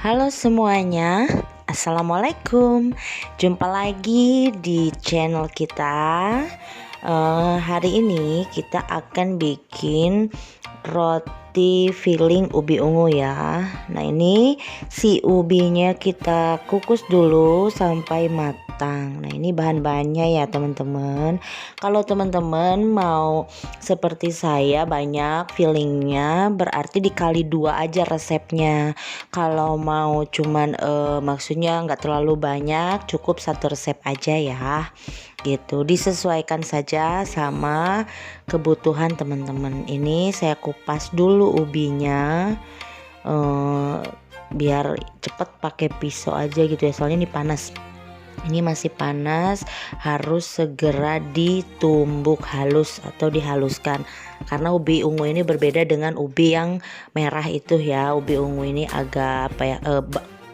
Halo semuanya, Assalamualaikum. Jumpa lagi di channel kita. Hari ini kita akan bikin roti filling ubi ungu ya. Nah, ini si ubinya kita kukus dulu sampai matang. Nah, ini bahan-bahannya ya teman-teman. Kalau teman-teman mau seperti saya banyak fillingnya, berarti dikali 2 aja resepnya. Kalau mau cuman maksudnya nggak terlalu banyak, cukup 1 resep aja ya, gitu. Disesuaikan saja sama kebutuhan teman-teman. Ini saya kupas dulu ubinya, biar cepet pakai pisau aja gitu ya, soalnya ini panas. Ini masih panas, harus segera ditumbuk halus atau dihaluskan. Karena ubi ungu ini berbeda dengan ubi yang merah itu ya. Ubi ungu ini agak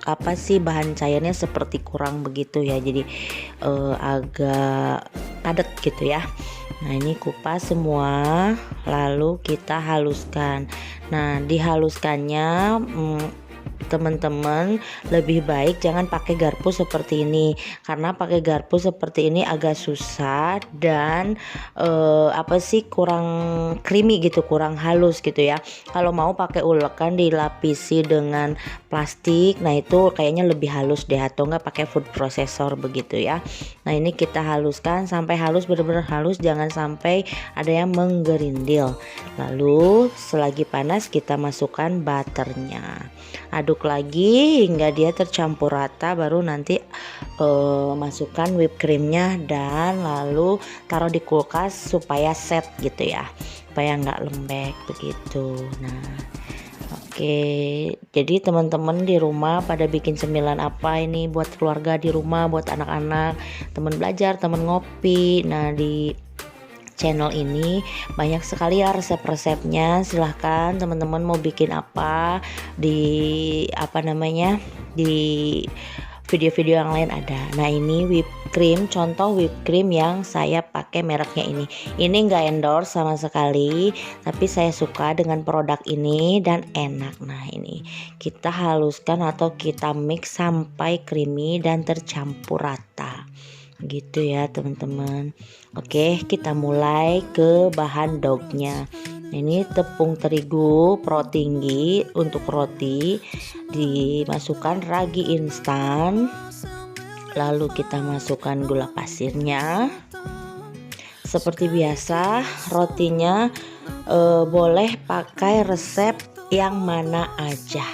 apa sih, bahan cairnya seperti kurang begitu ya. Jadi agak padat gitu ya. Nah, ini kupas semua, lalu kita haluskan. Nah, dihaluskannya teman-teman lebih baik jangan pakai garpu seperti ini, karena pakai garpu seperti ini agak susah dan kurang creamy gitu, kurang halus gitu ya. Kalau mau pakai ulekan dilapisi dengan plastik, nah itu kayaknya lebih halus deh, atau enggak pakai food processor begitu ya. Nah, ini kita haluskan sampai halus, benar-benar halus, jangan sampai ada yang menggerindil. Lalu selagi panas kita masukkan butternya, aduk lagi hingga dia tercampur rata, baru nanti masukkan whipped creamnya dan lalu taruh di kulkas supaya set gitu ya, supaya nggak lembek begitu. Nah, oke, jadi teman-teman di rumah pada bikin cemilan apa ini buat keluarga di rumah, buat anak-anak, teman belajar, teman ngopi. Nah, di channel ini banyak sekali ya resep-resepnya. Silahkan teman-teman mau bikin apa di di video-video yang lain ada. Nah, ini whipped cream, contoh whipped cream yang saya pakai mereknya ini. Ini enggak endorse sama sekali, tapi saya suka dengan produk ini dan enak. Nah, ini kita haluskan atau kita mix sampai creamy dan tercampur rata gitu ya teman-teman. Oke, kita mulai ke bahan dognya. Ini tepung terigu pro tinggi untuk roti, dimasukkan ragi instan, lalu kita masukkan gula pasirnya. Seperti biasa, rotinya boleh pakai resep yang mana aja,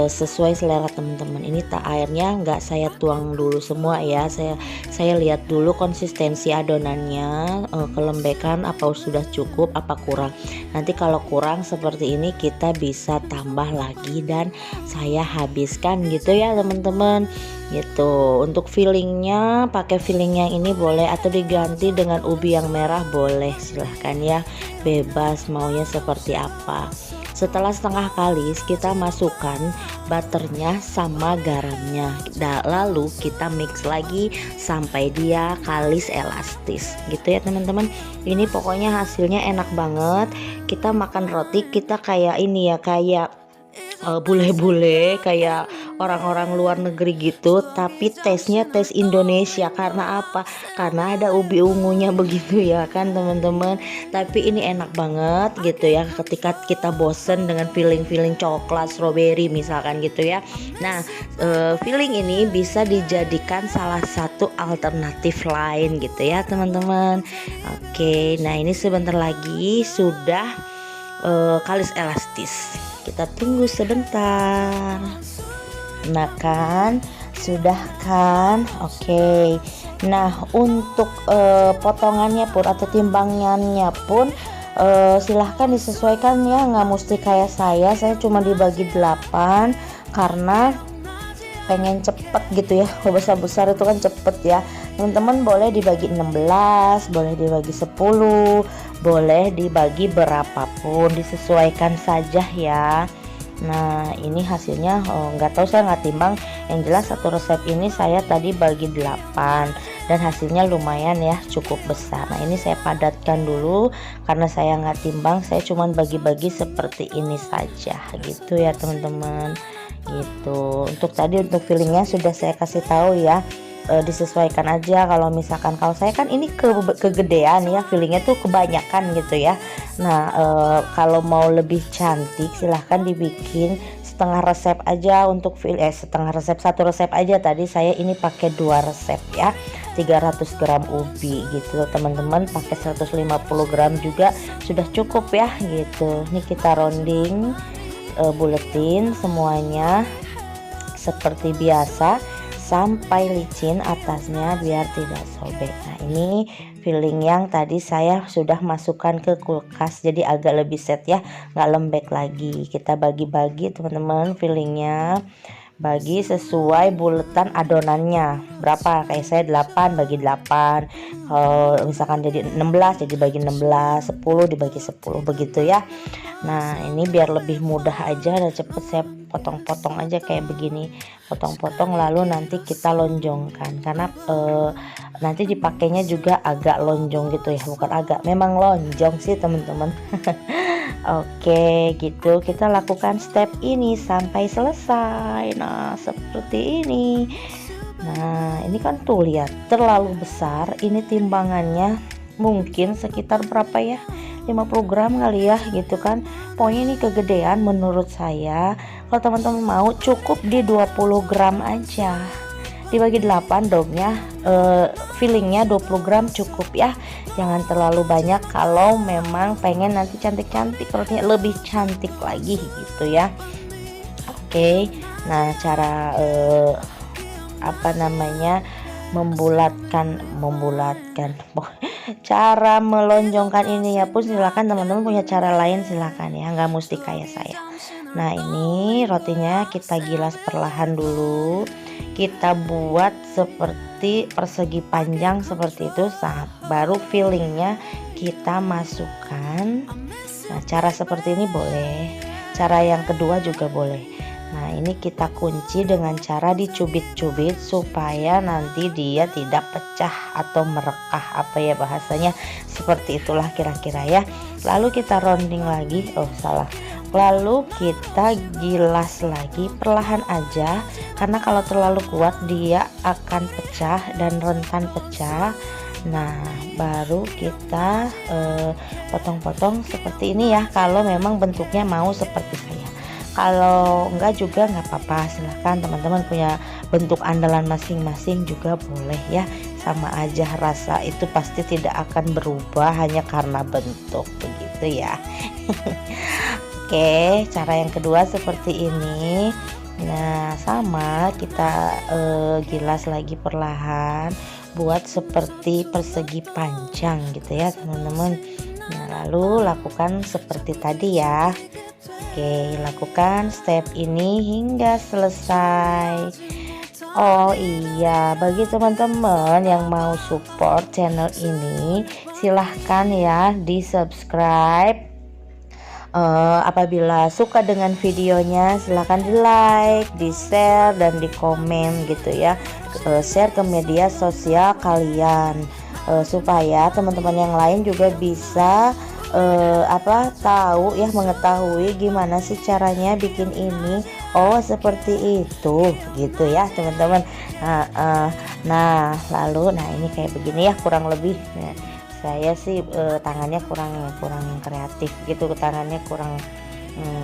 sesuai selera teman-teman. Ini airnya nggak saya tuang dulu semua ya, saya lihat dulu konsistensi adonannya, kelembekan apa sudah cukup apa kurang. Nanti kalau kurang seperti ini kita bisa tambah lagi dan saya habiskan gitu ya teman-teman gitu. Untuk fillingnya pakai filling yang ini boleh, atau diganti dengan ubi yang merah boleh, silahkan ya, bebas maunya seperti apa. Setelah setengah kalis kita masukkan butternya sama garamnya, lalu kita mix lagi sampai dia kalis elastis gitu ya teman-teman. Ini pokoknya hasilnya enak banget. Kita makan roti kita kayak ini ya, kayak bule-bule, kayak orang-orang luar negeri gitu, tapi tesnya tes Indonesia. Karena apa? Karena ada ubi ungunya begitu ya kan teman-teman. Tapi ini enak banget gitu ya, ketika kita bosen dengan filling coklat, strawberry misalkan gitu ya. Nah, filling ini bisa dijadikan salah satu alternatif lain gitu ya teman-teman. Oke, nah ini sebentar lagi sudah kalis elastis. Kita tunggu sebentar. Nah kan, sudah kan? Oke. Nah, untuk potongannya pun atau timbangannya pun silahkan disesuaikan ya, nggak mesti kayak saya cuma dibagi 8 karena pengen cepet gitu ya. Kalau besar-besar itu kan cepet ya. Teman-teman boleh dibagi 16, boleh dibagi 10, boleh dibagi berapapun, disesuaikan saja ya. Nah ini hasilnya nggak tahu, saya nggak timbang. Yang jelas satu resep ini saya tadi bagi 8 dan hasilnya lumayan ya, cukup besar. Nah ini saya padatkan dulu karena saya nggak timbang, saya cuman bagi-bagi seperti ini saja gitu ya teman-teman. Gitu untuk tadi, untuk fillingnya sudah saya kasih tahu ya, disesuaikan aja. Kalau misalkan, kalau saya kan ini kegedean ya, fillingnya tuh kebanyakan gitu ya. Nah kalau mau lebih cantik silahkan dibikin setengah resep aja untuk setengah resep, satu resep aja. Tadi saya ini pakai 2 resep ya, 300 gram ubi gitu teman-teman, pakai 150 gram juga sudah cukup ya gitu. Ini kita rounding, buletin semuanya seperti biasa sampai licin atasnya biar tidak sobek. Nah ini filling yang tadi saya sudah masukkan ke kulkas, jadi agak lebih set ya, nggak lembek lagi. Kita bagi-bagi teman-teman fillingnya, bagi sesuai buletan adonannya berapa. Kayak saya 8 bagi 8, kalau misalkan jadi 16 jadi bagi 16, 10 dibagi 10 begitu ya. Nah ini biar lebih mudah aja dan cepet, saya potong-potong aja kayak begini, potong-potong lalu nanti kita lonjongkan karena nanti dipakainya juga agak lonjong gitu ya, bukan agak, memang lonjong sih teman-teman. Oke gitu, kita lakukan step ini sampai selesai. Nah seperti ini. Nah ini kan tuh lihat terlalu besar, ini timbangannya mungkin sekitar berapa ya, 50 gram kali ya gitu kan. Pokoknya ini kegedean menurut saya. Kalau teman-teman mau cukup di 20 gram aja, dibagi 8 dognya, fillingnya 20 gram cukup ya, jangan terlalu banyak kalau memang pengen nanti cantik-cantik, perutnya lebih cantik lagi gitu ya. Oke, nah cara apa namanya, membulatkan cara melonjongkan ininya pun silakan teman-teman, punya cara lain silakan ya, nggak mesti kayak saya. Nah ini rotinya kita gilas perlahan dulu, kita buat seperti persegi panjang seperti itu, baru fillingnya kita masukkan. Nah cara seperti ini boleh, cara yang kedua juga boleh. Nah ini kita kunci dengan cara dicubit-cubit supaya nanti dia tidak pecah atau merekah, apa ya bahasanya, seperti itulah kira-kira ya. Lalu kita rounding lagi, lalu kita gilas lagi perlahan aja, karena kalau terlalu kuat dia akan pecah dan rentan pecah. Nah baru kita potong-potong seperti ini ya, kalau memang bentuknya mau seperti saya. Kalau enggak juga nggak apa-apa, silahkan teman-teman punya bentuk andalan masing-masing juga boleh ya, sama aja, rasa itu pasti tidak akan berubah hanya karena bentuk begitu ya. Oke, cara yang kedua seperti ini. Nah sama kita gilas lagi perlahan, buat seperti persegi panjang gitu ya teman-teman. Nah lalu lakukan seperti tadi ya. Oke, lakukan step ini hingga selesai. Oh iya, bagi teman-teman yang mau support channel ini silahkan ya di subscribe. Apabila suka dengan videonya silahkan di like, di share, dan di komen gitu ya. Share ke media sosial kalian, supaya teman-teman yang lain juga bisa tahu ya, mengetahui gimana sih caranya bikin ini. Oh seperti itu gitu ya teman-teman. Nah lalu ini kayak begini ya kurang lebih. Nah, saya sih tangannya kurang kreatif gitu, tangannya kurang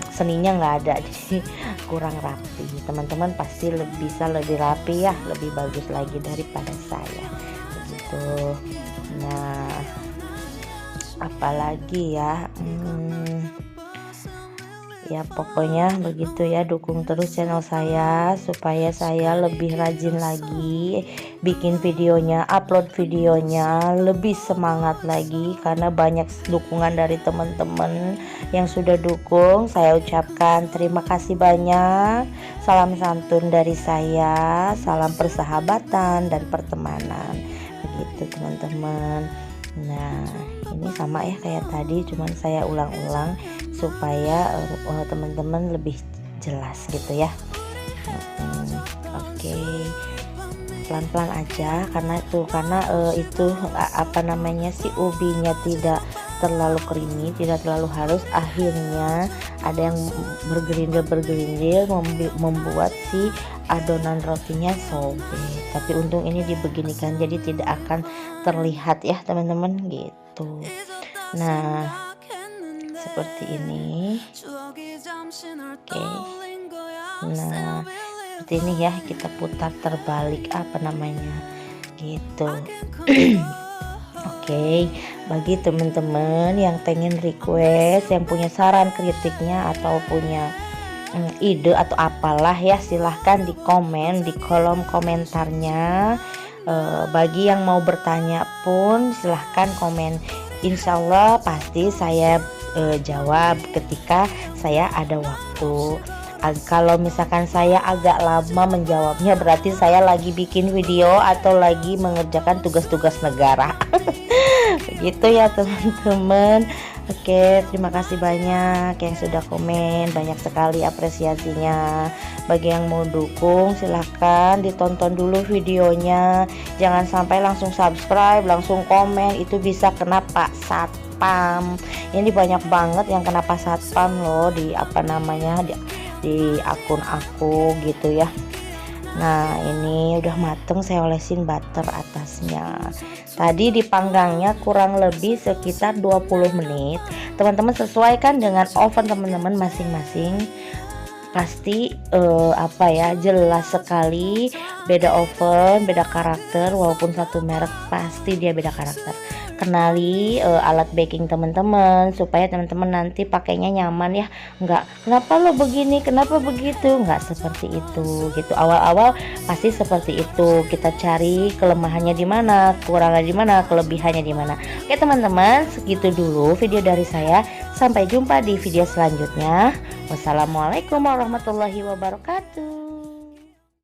seninya nggak ada, jadi kurang rapi. Teman-teman pasti bisa lebih rapi ya, lebih bagus lagi daripada saya begitu. Nah apalagi ya, ya pokoknya begitu ya, dukung terus channel saya supaya saya lebih rajin lagi bikin videonya, upload videonya, lebih semangat lagi karena banyak dukungan dari teman-teman yang sudah dukung. Saya ucapkan terima kasih banyak. Salam santun dari saya, salam persahabatan dan pertemanan begitu teman-teman. Nah ini sama ya kayak tadi, cuman saya ulang-ulang supaya teman-teman lebih jelas gitu ya. Oke, pelan-pelan aja karena itu apa namanya si ubinya tidak terlalu creamy, tidak terlalu halus, akhirnya ada yang bergerindil membuat si adonan rotinya sobek. Tapi untung ini dibeginikan jadi tidak akan terlihat ya teman-teman gitu. Nah, seperti ini. Oke. Nah, seperti ini ya, kita putar terbalik apa namanya gitu. Oke, bagi teman-teman yang pengen request, yang punya saran kritiknya atau punya ide atau apalah ya, silahkan di komen di kolom komentarnya. Bagi yang mau bertanya pun silahkan komen, insya Allah pasti saya jawab ketika saya ada waktu. Kalau misalkan saya agak lama menjawabnya, berarti saya lagi bikin video atau lagi mengerjakan tugas-tugas negara. Begitu ya teman-teman. Oke, terima kasih banyak yang sudah komen, banyak sekali apresiasinya. Bagi yang mau dukung silahkan ditonton dulu videonya, jangan sampai langsung subscribe langsung komen, itu bisa kena Pak Satpam. Ini banyak banget yang kena Pak Satpam loh di apa namanya di akun aku gitu ya. Nah, ini udah mateng, saya olesin butter atasnya. Tadi dipanggangnya kurang lebih sekitar 20 menit. Teman-teman sesuaikan dengan oven teman-teman masing-masing. Pasti apa ya, jelas sekali beda oven, beda karakter, walaupun satu merek pasti dia beda karakter. Kenali alat baking teman-teman supaya teman-teman nanti pakainya nyaman ya, enggak kenapa lo begini, kenapa begitu, enggak seperti itu gitu. Awal-awal pasti seperti itu, kita cari kelemahannya di mana, kekurangannya di mana, kelebihannya di mana. Oke teman-teman, segitu dulu video dari saya, sampai jumpa di video selanjutnya. Wassalamualaikum warahmatullahi wabarakatuh.